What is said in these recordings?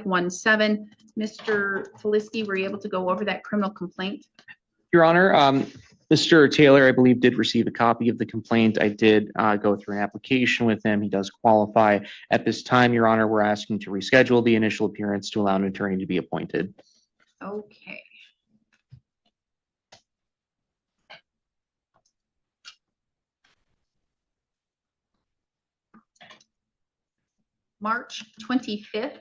517. Mr. Feliski, were you able to go over that criminal complaint? Your Honor, Mr. Taylor, I believe, did receive a copy of the complaint. I did go through an application with him. He does qualify. At this time, Your Honor, we're asking to reschedule the initial appearance to allow an attorney to be appointed. Okay. March 25th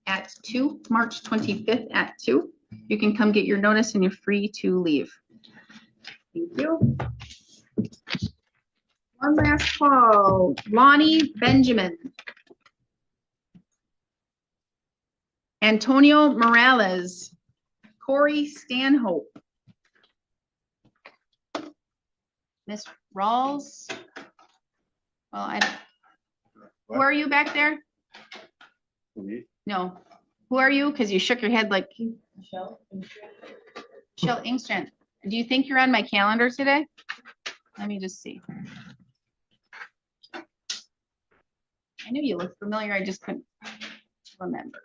at 2. March 25th at 2. You can come get your notice and you're free to leave. Thank you. One last call. Lonnie Benjamin. Antonio Morales. Corey Stanhope. Miss Rawls. Well, who are you back there? Me? No. Who are you? Because you shook your head like Michelle Ingstrand. Do you think you're on my calendar today? Let me just see. I knew you looked familiar. I just couldn't remember.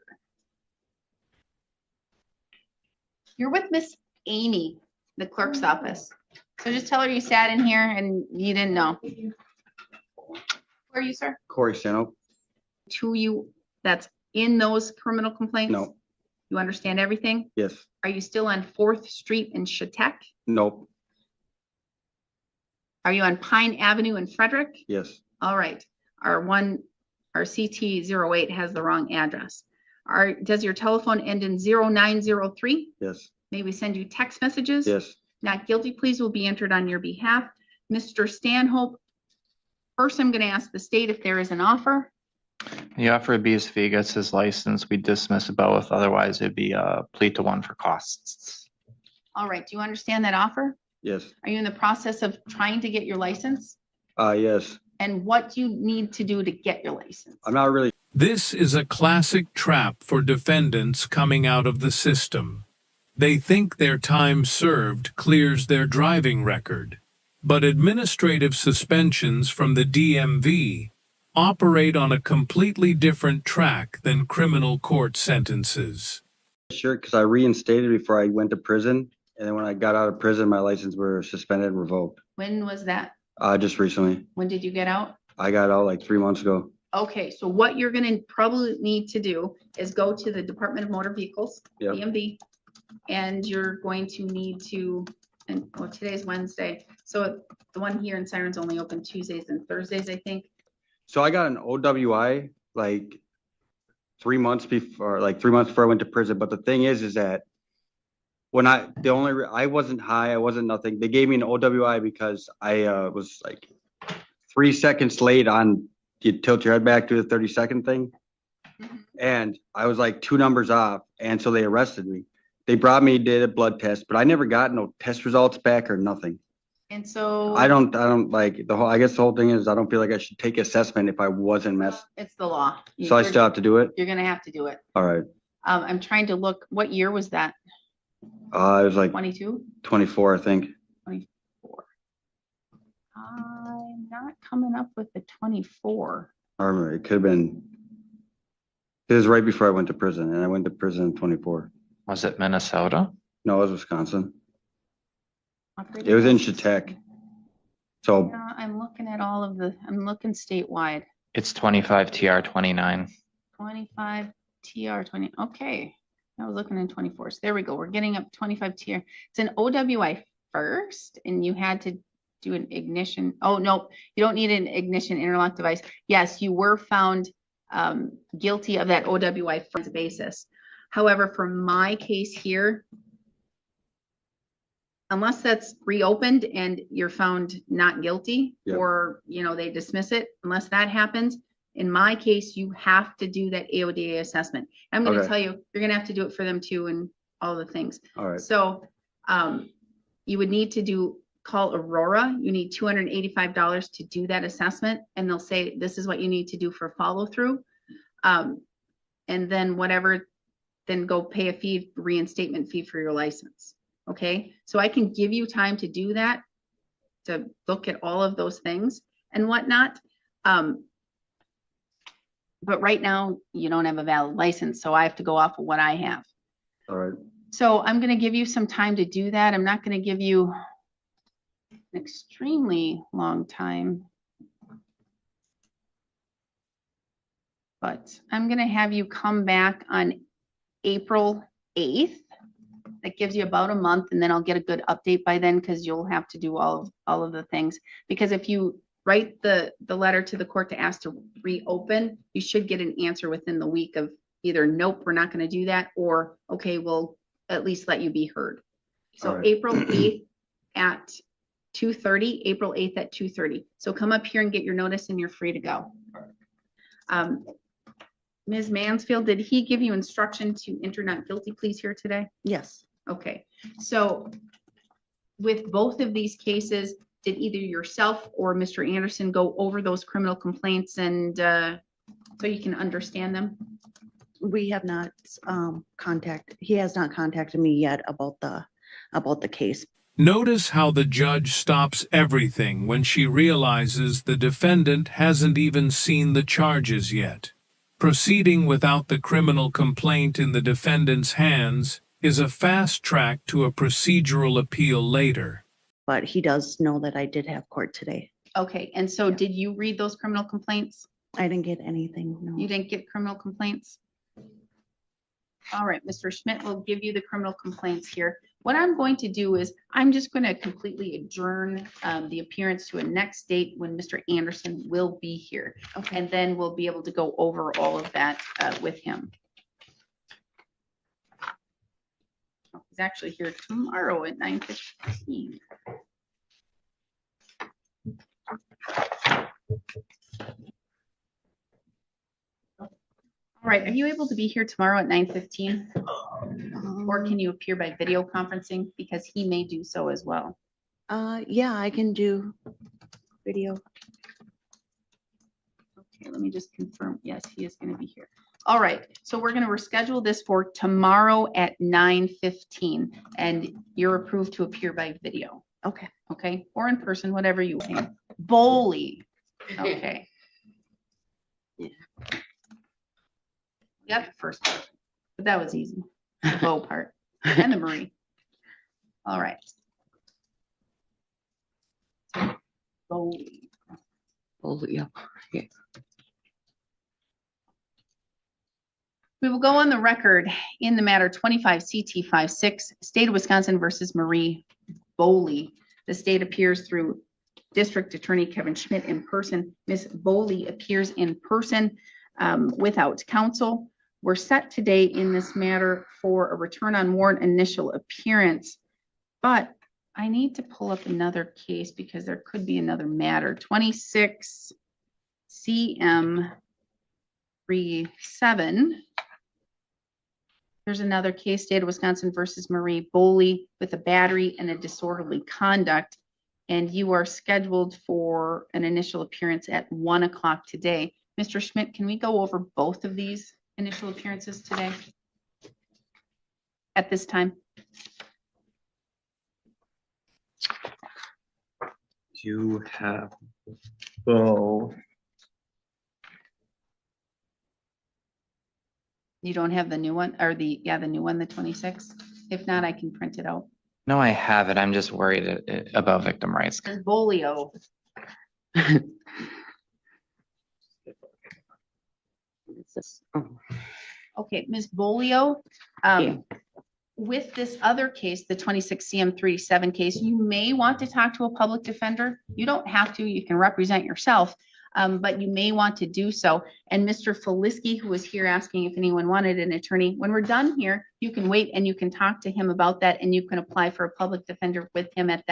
You're with Miss Amy, the clerk's office. So just tell her you sat in here and you didn't know. Who are you, sir? Corey Stanhope. To you, that's in those criminal complaints? No. You understand everything? Yes. Are you still on 4th Street in Chautauqua? Nope. Are you on Pine Avenue in Frederick? Yes. All right. Our CT08 has the wrong address. Does your telephone end in 0903? Yes. May we send you text messages? Yes. Not guilty pleas will be entered on your behalf. Mr. Stanhope, first I'm going to ask the state if there is an offer. The offer would be if he gets his license, we dismiss both. Otherwise, it'd be a plea to 1 for costs. All right. Do you understand that offer? Yes. Are you in the process of trying to get your license? Yes. And what do you need to do to get your license? I'm not really. This is a classic trap for defendants coming out of the system. They think their time served clears their driving record, but administrative suspensions from the DMV operate on a completely different track than criminal court sentences. Sure, because I reinstated before I went to prison, and then when I got out of prison, my license were suspended and revoked. When was that? Just recently. When did you get out? I got out like 3 months ago. Okay, so what you're going to probably need to do is go to the Department of Motor Vehicles, Yep. DMV, and you're going to need to, and well, today's Wednesday, so the one here in Siren's only open Tuesdays and Thursdays, I think. So I got an OWI like 3 months before, I went to prison. But the thing is that when I wasn't high, I wasn't nothing. They gave me an OWI because I was like 3 seconds late on. You tilt your head back to the 30-second thing. And I was like 2 numbers off. And so they arrested me. They brought me, did a blood test, but I never got no test results back or nothing. And so I don't like I guess the whole thing is I don't feel like I should take assessment if I wasn't messed. it's the law. So I still have to do it? You're going to have to do it. All right. I'm trying to look, what year was that? It was like 22? 24, I think. 24. I'm not coming up with the 24. I remember it could have been. It was right before I went to prison, and I went to prison in 24. Was it Minnesota? No, it was Wisconsin. It was in Chautauqua. So Yeah, I'm looking at all of I'm looking statewide. It's 25 TR 29. 25 TR 20. Okay. I was looking in 24. So there we go. We're getting up 25 TR. It's an OWI first, and you had to do an ignition. Oh, no, you don't need an ignition interlock device. Yes, you were found guilty of that OWI first basis. However, for my case here, unless that's reopened and you're found not guilty, Yep. or, they dismiss it, unless that happens, in my case, you have to do that AODA assessment. I'm going to Okay. tell you, you're going to have to do it for them too, and all the things. all right. So you would need to call Aurora. You need $285 to do that assessment, and they'll say, this is what you need to do for follow through. And then then go pay a fee, reinstatement fee for your license. Okay. So I can give you time to do that, to look at all of those things and whatnot. But right now, you don't have a valid license, so I have to go off of what I have. All right. So I'm gonna give you some time to do that. I'm not gonna give you an extremely long time. But I'm gonna have you come back on April 8th. That gives you about a month, and then I'll get a good update by then, because you'll have to do all of the things. Because if you write the letter to the court to ask to reopen, you should get an answer within the week of either nope, we're not gonna do that, or okay, we'll at least let you be heard. So All right. April 8th at 2:30, April 8th at 2:30. So come up here and get your notice and you're free to go. Ms. Mansfield, did he give you instruction to enter not guilty pleas here today? Yes. Okay, so with both of these cases, did either yourself or Mr. Anderson go over those criminal complaints and so you can understand them? We have not he has not contacted me yet about the case. Notice how the judge stops everything when she realizes the defendant hasn't even seen the charges yet. Proceeding without the criminal complaint in the defendant's hands is a fast track to a procedural appeal later. But he does know that I did have court today. Okay, and so did you read those criminal complaints? I didn't get anything, no. You didn't get criminal complaints? All right, Mr. Schmidt will give you the criminal complaints here. What I'm going to do is I'm just going to completely adjourn the appearance to a next date when Mr. Anderson will be here. Okay. And then we'll be able to go over all of that with him. He's actually here tomorrow at 9:15. All right, are you able to be here tomorrow at 9:15? Or can you appear by video conferencing? Because he may do so as well. Yeah, I can do video. Okay, let me just confirm. Yes, he is going to be here. All right, so we're going to reschedule this for tomorrow at 9:15, and you're approved to appear by video. Okay. Okay, or in person, whatever you want. Bowley. Okay. Yeah. Got the first part, but that was easy. The bow part and the Marie. All right. Bowley. Oh, yeah. We will go on the record in the matter 25 CT 56, State of Wisconsin versus Marie Bowley. The state appears through District Attorney Kevin Schmidt in person. Ms. Bowley appears in person without counsel. We're set today in this matter for a return on warrant initial appearance, but I need to pull up another case because there could be another matter. 26 CM 37. There's another case, State of Wisconsin versus Marie Bowley, with a battery and a disorderly conduct. And you are scheduled for an initial appearance at 1 o'clock today. Mr. Schmidt, can we go over both of these initial appearances today at this time? You have both. You don't have the new one or the new one, the 26? If not, I can print it out. No, I have it. I'm just worried about victim rights. And Bolio. Okay, Ms. Bolio, with this other case, the 26 CM 37 case, you may want to talk to a public defender. You don't have to, you can represent yourself, but you may want to do so. And Mr. Feliski, who was here asking if anyone wanted an attorney, when we're done here, you can wait and you can talk to him about that, and you can apply for a public defender with him at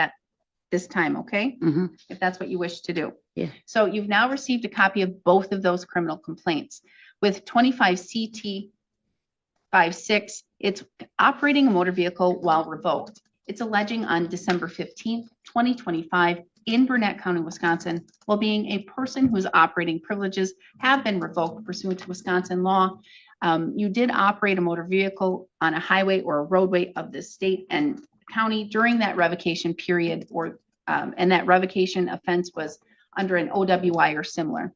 this time, okay? Mm-hmm. If that's what you wish to do. Yeah. So you've now received a copy of both of those criminal complaints. With 25 CT 56, it's operating a motor vehicle while revoked. It's alleging on December 15th, 2025 in Burnett County, Wisconsin, while being a person whose operating privileges have been revoked pursuant to Wisconsin law. You did operate a motor vehicle on a highway or a roadway of the state and county during that revocation period, and that revocation offense was under an OWI or similar.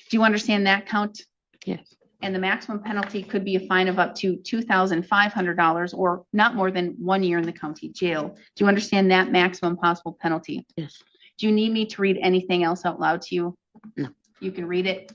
Do you understand that count? Yes. And the maximum penalty could be a fine of up to $2,500 or not more than 1 year in the county jail. Do you understand that maximum possible penalty? Yes. Do you need me to read anything else out loud to you? No. You can read it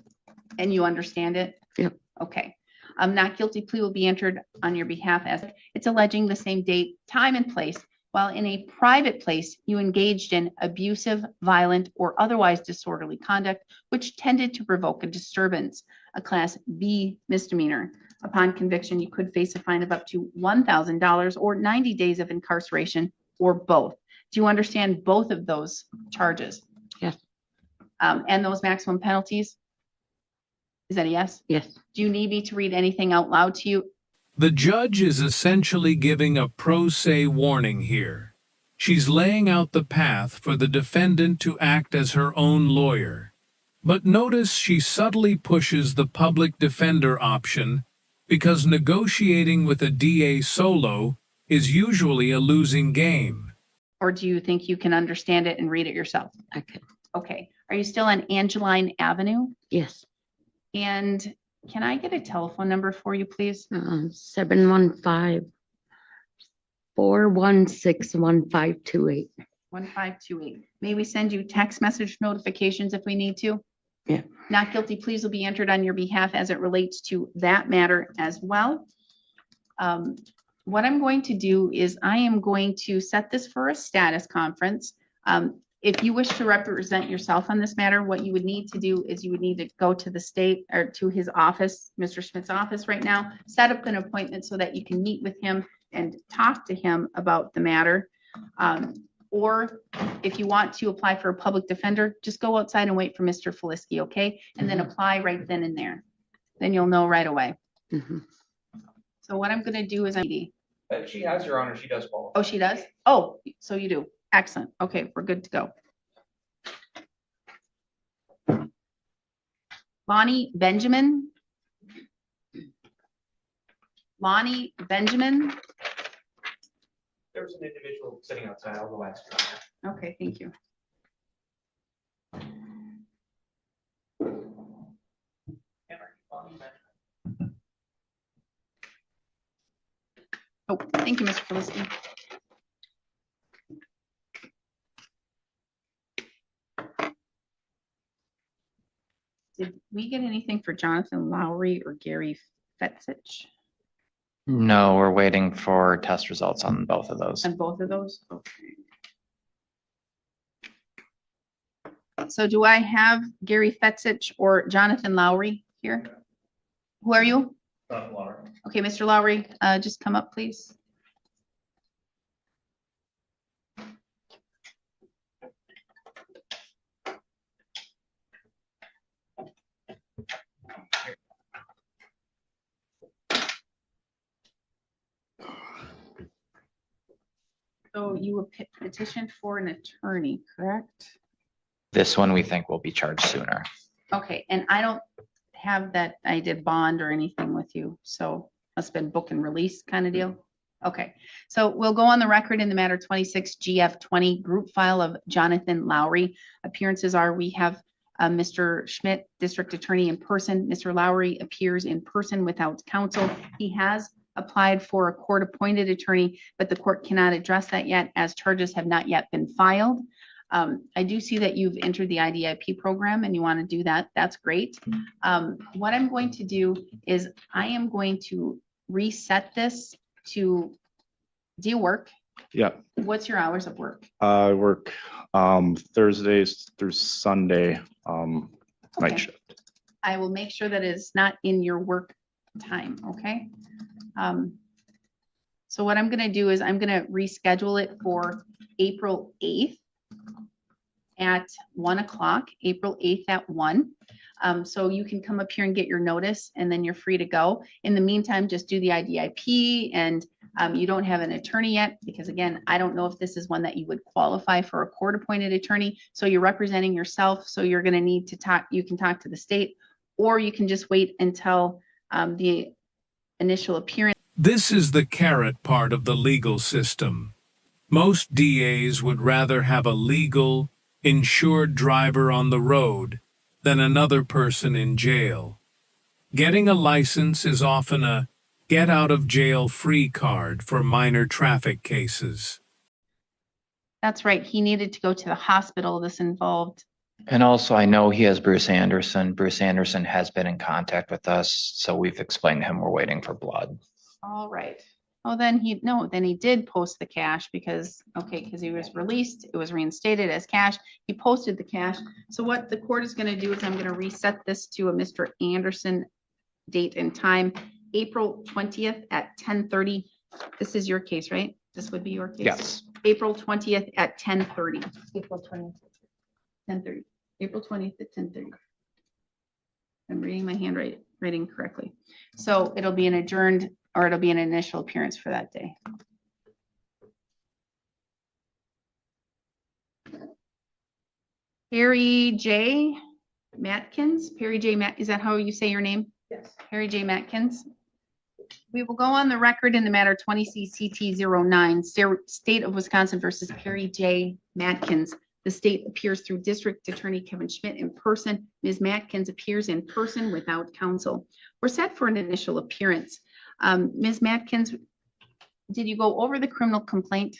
and you understand it? Yep. Okay. Not guilty plea will be entered on your behalf as it's alleging the same date, time, and place. While in a private place, you engaged in abusive, violent, or otherwise disorderly conduct, which tended to provoke a disturbance, a Class B misdemeanor. Upon conviction, you could face a fine of up to $1,000 or 90 days of incarceration, or both. Do you understand both of those charges? Yes. And those maximum penalties? Is that a yes? Yes. Do you need me to read anything out loud to you? The judge is essentially giving a pro se warning here. She's laying out the path for the defendant to act as her own lawyer. But notice she subtly pushes the public defender option because negotiating with a DA solo is usually a losing game. Or do you think you can understand it and read it yourself? Okay. Okay. Are you still on Angeline Avenue? Yes. And can I get a telephone number for you, please? 715-416-1528. 1528. May we send you text message notifications if we need to? Yeah. Not guilty pleas will be entered on your behalf as it relates to that matter as well. What I'm going to do is I am going to set this for a status conference. If you wish to represent yourself on this matter, what you would need to do is you would need to go to the state or to his office, Mr. Schmidt's office right now, set up an appointment so that you can meet with him and talk to him about the matter. Or if you want to apply for a public defender, just go outside and wait for Mr. Felisky, okay? And then apply right then and there. Then you'll know right away. Mm-hmm. So what I'm gonna do is She has, Your Honor, she does qualify. oh, she does? Oh, so you do. Excellent. Okay, we're good to go. Lonnie Benjamin. Lonnie Benjamin. There's an individual sitting outside. I'll go ask her. Okay, thank you. Oh, thank you, Mr. Felicity. Did we get anything for Jonathan Lowry or Gary Fetzich No, we're waiting for test results on both of those. on both of those? Okay. So do I have Gary Fetzich or Jonathan Lowry here? Who are you? Okay, Mr. Lowry, just come up, please. So you were petitioned for an attorney, correct? This one we think will be charged sooner. Okay, and I don't have that, I did bond or anything with you, so must have been book and release kind of deal. Okay, so we'll go on the record in the matter 26 GF 20 group file of Jonathan Lowry. Appearances are we have Mr. Schmidt, district attorney in person. Mr. Lowry appears in person without counsel. He has applied for a court-appointed attorney, but the court cannot address that yet as charges have not yet been filed. I do see that you've entered the IDIP program and you want to do that. That's great. What I'm going to do is I am going to reset this to, do you work? Yeah, What's your hours of work? I work Thursdays through Sunday, Okay. night shift. I will make sure that it's not in your work time, okay? So what I'm gonna do is I'm gonna reschedule it for April 8th at 1 o'clock, April 8th at 1. So you can come up here and get your notice and then you're free to go. In the meantime, just do the IDIP and you don't have an attorney yet because again, I don't know if this is one that you would qualify for a court-appointed attorney. So you're representing yourself. So you're gonna need to talk, you can talk to the state or you can just wait until the initial appearance. This is the carrot part of the legal system. Most DAs would rather have a legal, insured driver on the road than another person in jail. Getting a license is often a get-out-of-jail-free card for minor traffic cases. That's right. He needed to go to the hospital. This involved. And also, I know he has Bruce Anderson. Bruce Anderson has been in contact with us, so we've explained to him we're waiting for blood. All right. Oh, then he did post the cash because he was released. It was reinstated as cash. He posted the cash. So what the court is going to do is I'm going to reset this to a Mr. Anderson date and time, April 20th at 10:30. This is your case, right? This would be your case? Yes. April 20th at 10:30. April 20th. 10:30. April 20th at 10:30. I'm reading my handwriting correctly. So it'll be an adjourned, or it'll be an initial appearance for that day. Perry J. Matkins. Is that how you say your name? Yes. Perry J. Matkins. We will go on the record in the matter 20 CCT 09, State of Wisconsin versus Perry J. Matkins. The state appears through District Attorney Kevin Schmidt in person. Ms. Matkins appears in person without counsel. We're set for an initial appearance. Ms. Matkins, did you go over the criminal complaint?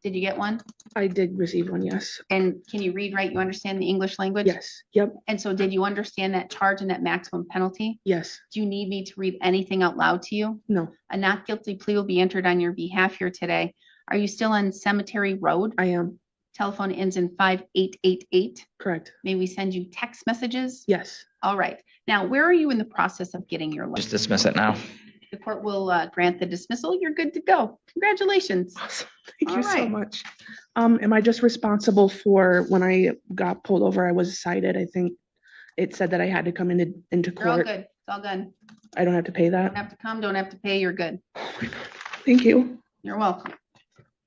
Did you get one? I did receive one, yes. And can you read, write, you understand the English language? Yes, yep, And so did you understand that charge and that maximum penalty? yes, Do you need me to read anything out loud to you? no, A not guilty plea will be entered on your behalf here today. Are you still on Cemetery Road? I am, Telephone ends in 5888. correct, May we send you text messages? yes. All right. Now, where are you in the process of getting your Just license? dismiss it now. The court will grant the dismissal. You're good to go. Congratulations. Awesome, thank All you so right. much. Am I just responsible for when I got pulled over, I was cited, I think it said that I had to come into You're all court. good. It's all done. I don't have to pay Don't that? have to come, don't have to pay. You're good. Oh my God. Thank you. You're welcome.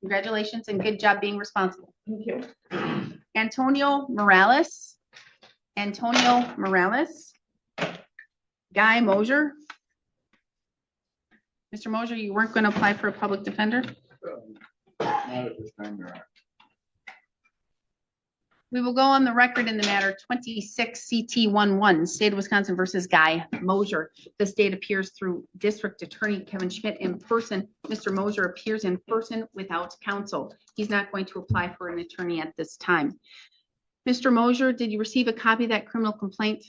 Congratulations and good job being responsible. Thank you. Antonio Morales. Guy Mosier. Mr. Mosier, you weren't going to apply for a public defender? We will go on the record in the matter 26 CT 11, State of Wisconsin versus Guy Mosier. The state appears through District Attorney Kevin Schmidt in person. Mr. Mosier appears in person without counsel. He's not going to apply for an attorney at this time. Mr. Mosier, did you receive a copy of that criminal complaint?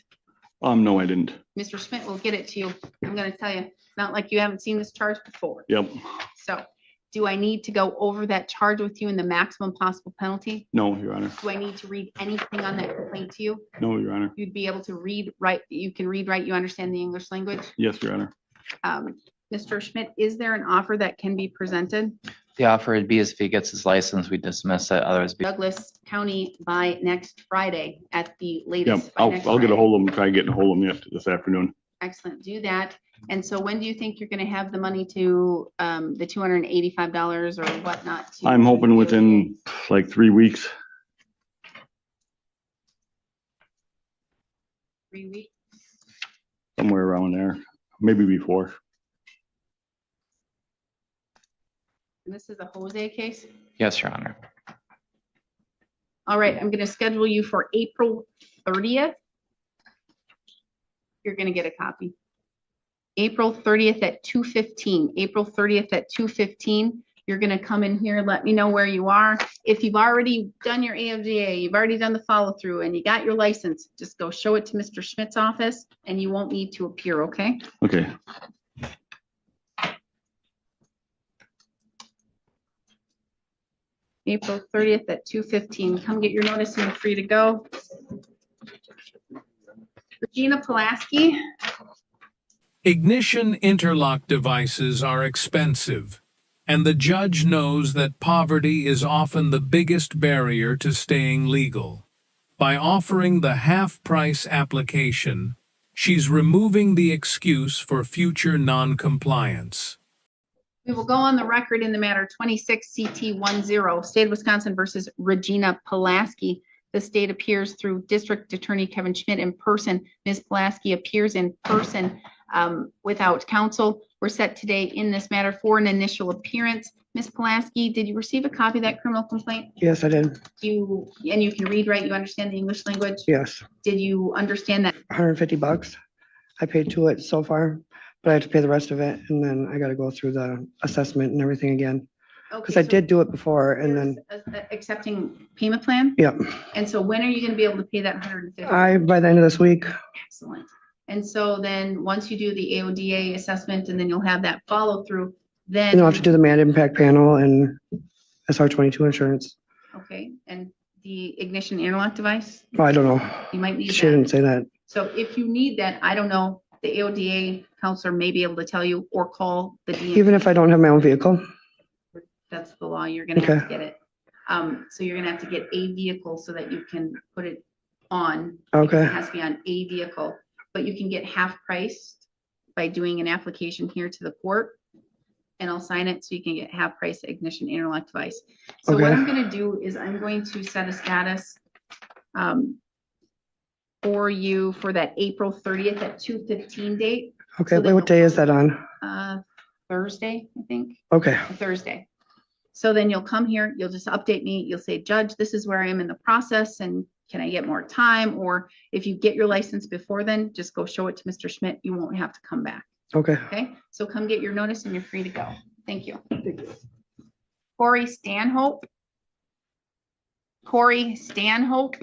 No, I didn't. Mr. Schmidt will get it to you. I'm going to tell you, not like you haven't seen this charge before. Yep. So do I need to go over that charge with you and the maximum possible penalty? No, Your Honor. Do I need to read anything on that complaint to you? No, Your Honor. You'd be able to read, write, you can read, write, you understand the English language? Yes, Your Honor. Mr. Schmidt, is there an offer that can be presented? The offer would be if he gets his license, we dismiss it. Otherwise, Douglas County by next Friday at the Yep. latest. by I'll next get a Friday. hold of them, try getting a hold of them yet this afternoon. Excellent, do that. And so when do you think you're gonna have the money to, the $285 or whatnot? to- I'm hoping within like 3 weeks. 3 weeks? Somewhere around there, maybe before. And this is a Jose case? yes, Your Honor. All right, I'm gonna schedule you for April 30th. You're gonna get a copy. April 30th at 2:15. April 30th at 2:15. You're gonna come in here, let me know where you are. If you've already done your AFGA, you've already done the follow through and you got your license, just go show it to Mr. Schmidt's office and you won't need to appear, okay? Okay. April 30th at 2:15. Come get your notice and you're free to go. Regina Pulaski. Ignition interlock devices are expensive, and the judge knows that poverty is often the biggest barrier to staying legal. By offering the half-price application, she's removing the excuse for future non-compliance. We will go on the record in the matter 26 CT 10, State of Wisconsin versus Regina Pulaski. The state appears through District Attorney Kevin Schmidt in person. Ms. Pulaski appears in person without counsel. We're set today in this matter for an initial appearance. Ms. Pulaski, did you receive a copy of that criminal complaint? Yes, I did, And you can read, right? You understand the English language? yes, Did you understand that? $150. I paid to it so far, but I have to pay the rest of it, and then I gotta go through the assessment and everything again. Because I did do it before, and then, Accepting payment plan? yeah, And so when are you gonna be able to pay that 150? by the end of this week. Excellent. And so then, once you do the AODA assessment, and then you'll have that follow through, then. And I'll have to do the man impact panel and SR22 insurance. Okay, and the ignition interlock device, Oh, I don't know. you might need She didn't that. say that. So if you need that, I don't know, the AODA counselor may be able to tell you, or call the DMV. Even if I don't have my own vehicle. That's the law, you're gonna have to Okay. get it. So you're gonna have to get a vehicle so that you can put it on. Okay. It has to be on a vehicle, but you can get half priced by doing an application here to the court. And I'll sign it so you can get half price ignition interlock device. So what Okay. I'm gonna do is I'm going to set a status for you for that April 30th at 2:15 date, Okay, So wait, what day is that on? Thursday, I think. Okay, Thursday. So then you'll come here, you'll just update me, you'll say, Judge, this is where I am in the process, and can I get more time? Or if you get your license before then, just go show it to Mr. Schmidt, you won't have to come back, okay. okay? So come get your notice and you're free to go. Thank you. Corey Stanhope. Corey Stanhope.